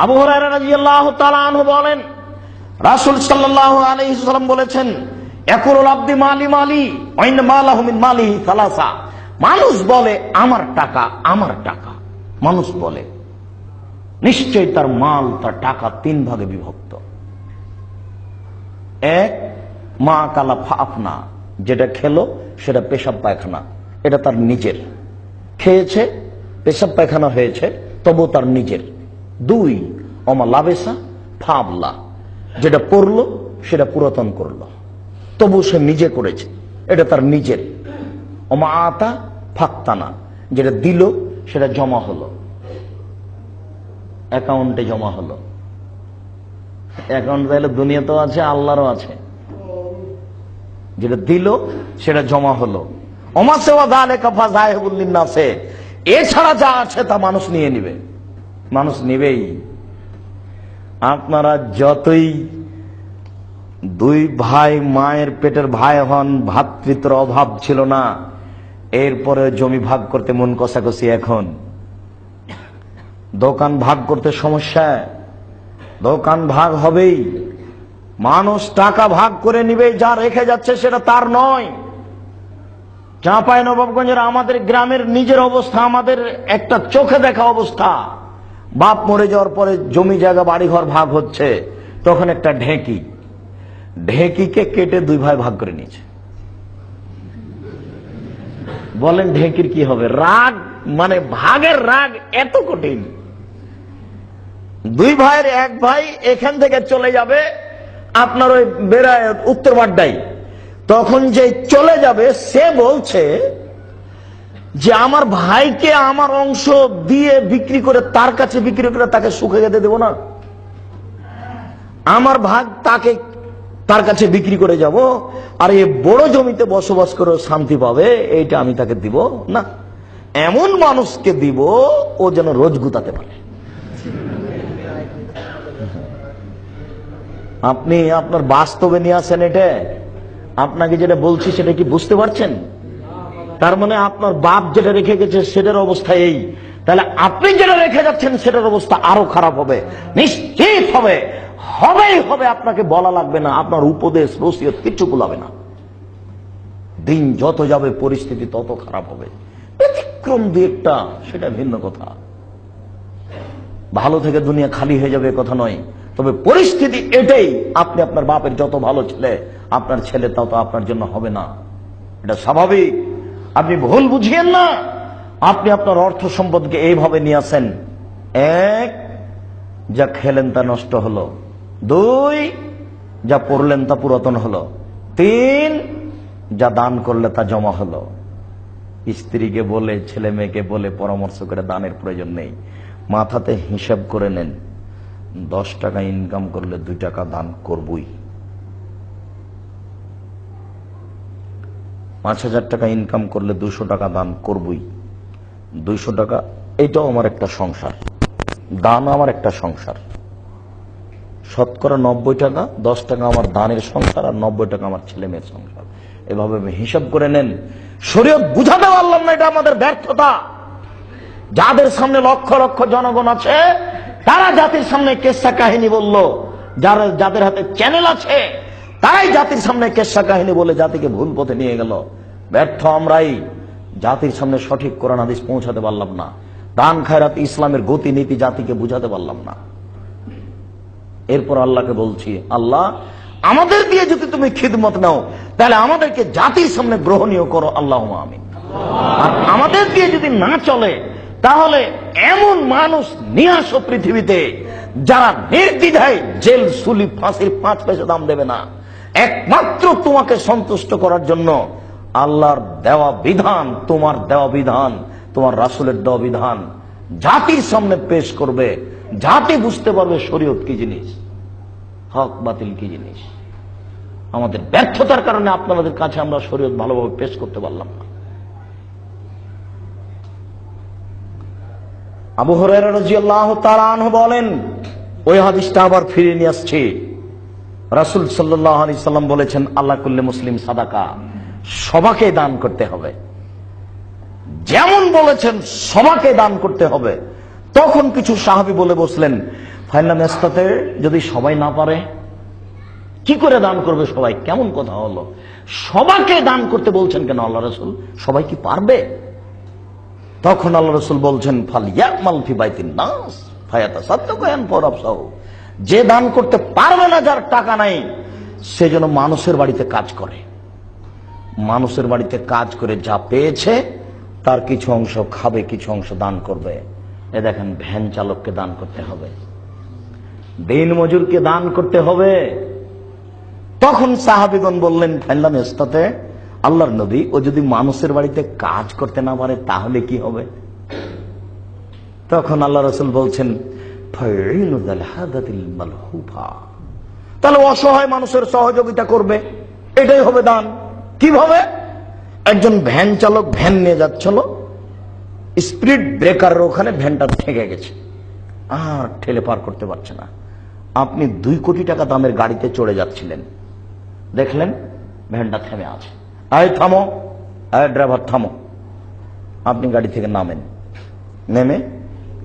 আবু হুরায়রা রাদিয়াল্লাহু তাআলা আনহু বলেন, রাসূল সাল্লাল্লাহু আলাইহি ওয়াসাল্লাম বলেছেন, ইয়াকুলুল আবদি মালি মালি ওয়া ইন্না মালাহু মিন মালিহি সালাসা। মানুষ বলে আমার টাকা, আমার টাকা। মানুষ বলে, নিশ্চয় তার মাল, তার টাকা তিন ভাগে বিভক্ত। এক, মা কালা ফাফনা, যেটা খেলো সেটা পেশাব পায়খানা, এটা তার নিজের, খেয়েছে, পেশাব পায়খানা হয়েছে, তবু তার নিজের। দুই, অমা লাবেসা ফাবলা, যেটা পড়লো সেটা পুরাতন করলো, তবু সে নিজে করেছে, এটা তার নিজের। অমা আতা ফাক্তানা, যেটা দিল সেটা জমা হলো, অ্যাকাউন্টে জমা হলো। অ্যাকাউন্ট তাহলে দুনিয়াতেও আছে, আল্লাহরও আছে। যেটা দিল সেটা জমা হলো। এছাড়া যা আছে তা মানুষ নিয়ে নিবে, মানুষ নিবেই। আপনারা যতই দুই ভাই মায়ের পেটের ভাই হন, ভ্রাতৃত্বের অভাব ছিল না, এরপরে জমি ভাগ করতে মন কষাকষি। এখন দোকান ভাগ করতে সমস্যা, দোকান ভাগ হবেই, মানুষ টাকা ভাগ করে নিবে, যা রেখে যাচ্ছে সেটা তার নয়। চাঁপাইনবাবগঞ্জের আমাদের গ্রামের নিজের অবস্থা, আমাদের একটা চোখে দেখা অবস্থা। বাপ মরে যাওয়ার পরে জমি জায়গা বাড়িঘর ভাগ হচ্ছে, তখন একটা ঢেঁকিকে কেটে দুই ভাই ভাগ করে নিয়েছে। বলেন ঢেঁকির কি হবে? রাগ, মানে ভাগের রাগ এত কঠিন। দুই ভাইয়ের এক ভাই এখান থেকে চলে যাবে আপনার ওই বেড়ায় উত্তর বাড্ডায়, তখন যে চলে যাবে সে বলছে যে আমার ভাইকে আমার অংশ দিয়ে বিক্রি করে, তার কাছে বিক্রি করে তাকে সুখে যেতে দেবো না, আমার ভাগ তাকে তার কাছে বিক্রি করে যাব, আর এই বড় জমিতে বসবাস করে শান্তি পাবে, এইটা আমি তাকে দিব না। এমন মানুষকে দিব ও যেন রোজ গুতাতে পারে। আপনি আপনার বাস্তবে নিয়ে আসেন, এটা আপনাকে যেটা বলছি সেটা কি বুঝতে পারছেন? তার মানে আপনার বাপ যেটা রেখে গেছে সেটার অবস্থা এই, তাহলে আপনি যেটা রেখে যাচ্ছেন সেটার অবস্থা আরো খারাপ হবে, নিশ্চিত হবে, হবেই হবে। আপনাকে বলা লাগবে না, আপনার উপদেশ নসিহত কিচ্ছু কুলাবে না। দিন যত যাবে পরিস্থিতি তত খারাপ হবে। ব্যতিক্রম দুই একটা, সেটা ভিন্ন কথা। ভালো থেকে দুনিয়া খালি হয়ে যাবে কথা নয়, তবে পরিস্থিতি এটাই। আপনি আপনার বাপের যত ভালো ছেলে, আপনার ছেলে তত আপনার জন্য হবে না, এটা স্বাভাবিক। আপনি ভুল বুঝিয়েন না। আপনি আপনার অর্থ সম্পদকে এইভাবে নিয়ে আসেন, এক, যা খেলেন তা নষ্ট হলো, দুই, যা পড়লেন তা পুরাতন হলো, তিন, যা দান করলে তা জমা হলো। স্ত্রীকে বলে, ছেলে মেয়েকে বলে পরামর্শ করে দানের প্রয়োজন নেই। মাথাতে হিসাব করে নেন, 10 টাকা ইনকাম করলে 2 টাকা দান করবই। 5000 টাকা ইনকাম করলে 200 টাকা দান করবই। 200 টাকা, এটাও আমার একটা সংসার, দান আমার একটা সংসার। শতকরা 90 টাকা, 10 টাকা আমার দানের সংসার, আর 90 টাকা আমার ছেলে মেয়ের সংসার। এভাবে হিসাব করে নেন। শরীয়ত বুঝাতে পারলাম না, এটা আমাদের ব্যর্থতা। যাদের সামনে লক্ষ লক্ষ জনগণ আছে, তারা জাতির সামনে কেসা কাহিনী বলল, যাদের হাতে চ্যানেল আছে তারাই জাতির সামনে কেসা কাহিনী বলে জাতিকে ভুল পথে নিয়ে গেল। ব্যর্থ আমরাই, জাতির সামনে সঠিক কোরআন হাদিস পৌঁছাতে পারলাম না। দান খায়রাত ইসলামের গতি নীতি জাতিকে বুঝাতে পারলাম না। এরপর আল্লাহকে বলছি, আল্লাহ আমাদের দিয়ে যদি তুমি খিদমত নাও, তাহলে আমাদেরকে জাতির সামনে গ্রহণীয় করো, আল্লাহুম্মা আমিন। আর আমাদের দিয়ে যদি না চলে, তাহলে এমন মানুষ নিয়ে আসো পৃথিবীতে যারা নির্দ্বিধায় জেল, সুলি, ফাঁসির 5 পয়সা দাম দেবে না, একমাত্র তোমাকে সন্তুষ্ট করার জন্য আল্লাহর দেওয়া বিধান, তোমার দেওয়া বিধান, তোমার রাসূলের দেওয়া বিধান জাতির সামনে পেশ করবে। জাতি বুঝতে পারবে শরীয়ত কি জিনিস, হক বাতিল কি জিনিস। আমাদের ব্যর্থতার কারণে আপনাদের কাছে আমরা শরীয়ত ভালোভাবে পেশ করতে পারলাম না। আবু হুরায়রা রাদিয়াল্লাহু তাআলা আনহু বলেন, ওই হাদিসটা আবার ফিরে নিয়ে আসছি। রাসূল সাল্লাল্লাহু আলাইহি সাল্লাম বলেছেন, আল্লাহ কুল্লি মুসলিম সাদাকা, সবাকে দান করতে হবে। যেমন বলেছেন সবাকে দান করতে হবে, তখন কিছু সাহাবী বলে বসলেন, ফাইনাল মেস্তাতে যদি সবাই না পারে কি করে দান করবে সবাই? কেমন কথা হলো? সবাইকে দান করতে বলছেন কেন আল্লাহ রাসূল? সবাই কি পারবে? তখন আল্লাহ রাসূল বলছেন, ফালইয়ামাল ফি বাইতিন নাস ফায়াতাসাদ্দাকু আন ফারাফসাহু, যে দান করতে পারবে না, যার টাকা নাই, সে যেন মানুষের বাড়িতে কাজ করে। মানুষের বাড়িতে কাজ করে যা পেয়েছে তার কিছু অংশ খাবে, কিছু অংশ দান করবে। এ দেখেন, ভ্যান চালককে দান করতে হবে, দিন মজুরকে দান করতে হবে। তখন সাহাবীগণ বললেন, ফাইনাল মেস্তাতে আল্লাহর নবী, ও যদি মানুষের বাড়িতে কাজ করতে না পারে তাহলে কি হবে? তখন আল্লাহ রাসূল বলছেন, তাহলে অসহায় মানুষের সহযোগিতা করবে, এটাই হবে দান। কিভাবে? একজন ভ্যান চালক ভ্যান নিয়ে যাচ্ছিল, স্পিড ব্রেকারের ওখানে ভ্যানটা ঠেকে গেছে, আর ঠেলে পার করতে পারছে না। আপনি 2 কোটি টাকা দামের গাড়িতে চড়ে যাচ্ছিলেন, দেখলেন ভ্যানটা থেমে আছে। আয় থামো, আয় ড্রাইভার থামো। আপনি গাড়ি থেকে নামেন, নেমে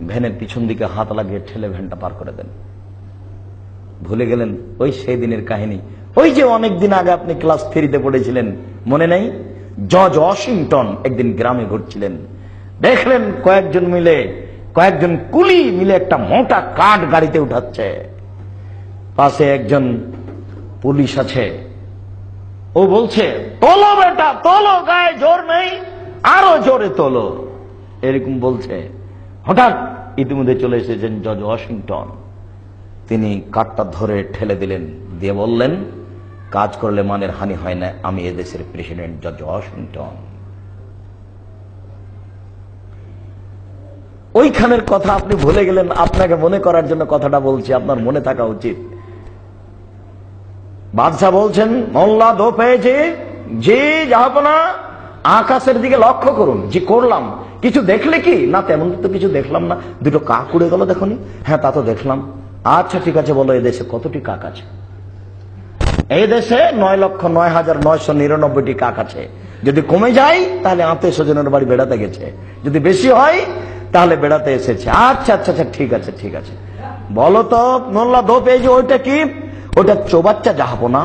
ভ্যানের পিছন দিকে হাত লাগিয়ে ঠেলে ভ্যানটা পার করে দেন। ভুলে গেলেন ওই সেই দিনের কাহিনী, ওই যে অনেক দিন আগে আপনি ক্লাস 3-তে পড়েছিলেন, মনে নেই? জর্জ ওয়াশিংটন একদিন গ্রামে ঘুরছিলেন, দেখলেন কয়েকজন কুলি মিলে একটা মোটা কাঠ গাড়িতে উঠাচ্ছে। পাশে একজন পুলিশ আছে, ও বলছে, তোলো বেটা তোলো, গায়ে জোর নেই, আরো জোরে তোলো, এরকম বলছে। হঠাৎ ইতিমধ্যে চলে এসেছেন জর্জ ওয়াশিংটন, তিনি কাঠটা ধরে ঠেলে দিলেন, দিয়ে বললেন, কাজ করলে মানের হানি হয় না, আমি এদেশের প্রেসিডেন্ট জর্জ ওয়াশিংটন। ওইখানের কথা আপনি ভুলে গেলেন, আপনাকে মনে করার জন্য কথাটা বলছি, আপনার মনে থাকা উচিত। বাদশাহ বলছেন, মোল্লা দো পেয়েছে, জি জাহাপনা, আকাশের দিকে লক্ষ্য করুন। জি করলাম। কিছু দেখলে কি? না তেমন তো কিছু দেখলাম না। 2টো কাক উড়ে গেল, দেখনি? হ্যাঁ তা তো দেখলাম। আচ্ছা ঠিক আছে, বলো এদেশে কতটি কাক আছে? এই দেশে 9,09,999টি কাক আছে। যদি কমে যায় তাহলে আত্মীয় স্বজনের বাড়ি বেড়াতে গেছে, যদি বেশি হয় তাহলে বেড়াতে এসেছে। আচ্ছা আচ্ছা আচ্ছা, ঠিক আছে ঠিক আছে, বলো তো মোল্লা দো পেয়েছে, ওইটা কি? ওটা চৌবাচ্চা জাহাপনা।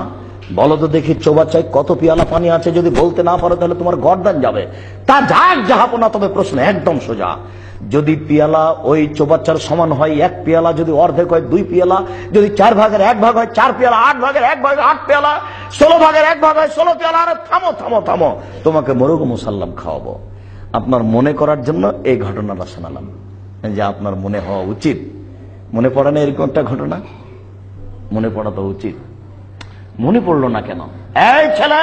বলো তো দেখি চৌবাচ্চায় কত পিয়ালা পানি আছে? যদি বলতে না পারো তাহলে তোমার গর্দান যাবে। তা যাক জাহাপনা, তবে প্রশ্ন একদম সোজা। যদি পিয়ালা ওই চৌবাচ্চার সমান হয় 1 পিয়ালা, যদি অর্ধেক হয় 2 পিয়ালা, যদি 4 ভাগের 1 ভাগ হয় 4 পিয়ালা, 8 ভাগের 1 ভাগ 8 পিয়ালা, 16 ভাগের 1 ভাগ হয় 16 পিয়ালা। আরে থামো থামো থামো, তোমাকে মরুগ মুসাল্লাম খাওয়াবো। আপনার মনে করার জন্য এই ঘটনাটা শোনালাম, যে আপনার মনে হওয়া উচিত। মনে পড়ে না এরকম একটা ঘটনা? মনে পড়া তো উচিত। মনে পড়লো না কেন? এই ছেলে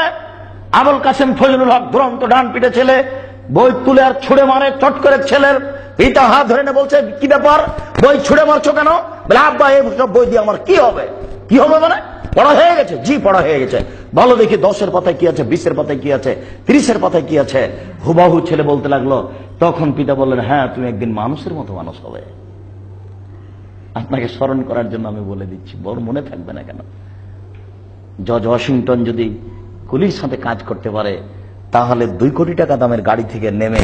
আবুল কাসেম ফজলুল হক, দুরন্ত ডান পিঠে ছেলে, বই তুলে আর ছুড়ে মারে। চট করে ছেলের পিতা হাত ধরে বলছে, কি ব্যাপার, বই ছুড়ে মারছো কেন? বলে, আব্বা এই সব বই দিয়ে আমার কি হবে? কি হবে মানে? পড়া হয়ে গেছে? জি পড়া হয়ে গেছে। বলো দেখি 10-এর পাতায় কি আছে, 20-এর পাতায় কি আছে, 30-এর পাতায় কি আছে? হুবাহু ছেলে বলতে লাগলো। তখন পিতা বললেন, হ্যাঁ তুমি একদিন মানুষের মতো মানুষ হবে। আপনাকে স্মরণ করার জন্য আমি বলে দিচ্ছি, বড় মনে থাকবে না কেন? জর্জ ওয়াশিংটন যদি কুলির সাথে কাজ করতে পারে, তাহলে 2 কোটি টাকা দামের গাড়ি থেকে নেমে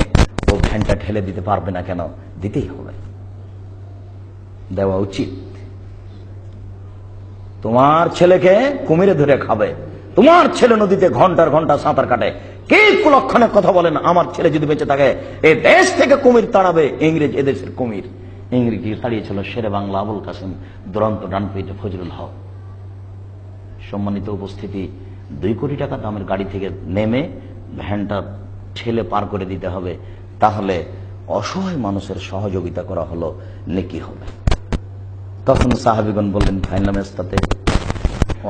ও ভ্যানটা ঠেলে দিতে পারবে না কেন? দিতেই হবে, দেওয়া উচিত। তোমার ছেলেকে কুমিরে ধরে খাবে, তোমার ছেলে নদীতে ঘন্টার ঘন্টা সাঁতার কাটে, কে কুলক্ষণের কথা বলেন? আমার ছেলে যদি বেঁচে থাকে এই দেশ থেকে কুমির তাড়াবে। ইংরেজ এদেশের কুমির, ইংরেজি তাড়িয়েছিল শেরে বাংলা আবুল কাসেম দুরন্ত ডানপিটে ফজলুল হক। সম্মানিত উপস্থিতি, 2 কোটি টাকা দামের গাড়ি থেকে নেমে ভ্যানটা ঠেলে পার করে দিতে হবে, তাহলে অসহায় মানুষের সহযোগিতা করা হলো, নেকি হবে। তখন সাহাবীগণ বললেন, ফাইনাল মেস্তাতে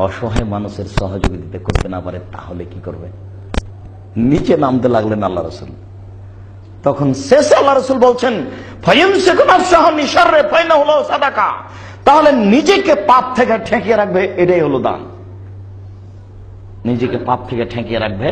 অসহায় মানুষের সহযোগিতা করতে না পারে তাহলে কি করবে? নিচে নামতে লাগলেন আল্লাহ রাসূল। তখন শেষে আল্লাহ রাসূল বলছেন, তাহলে নিজেকে পাপ থেকে ঠেকিয়ে রাখবে, এটাই হলো দান। নিজেকে পাপ থেকে ঠেকিয়ে রাখবে,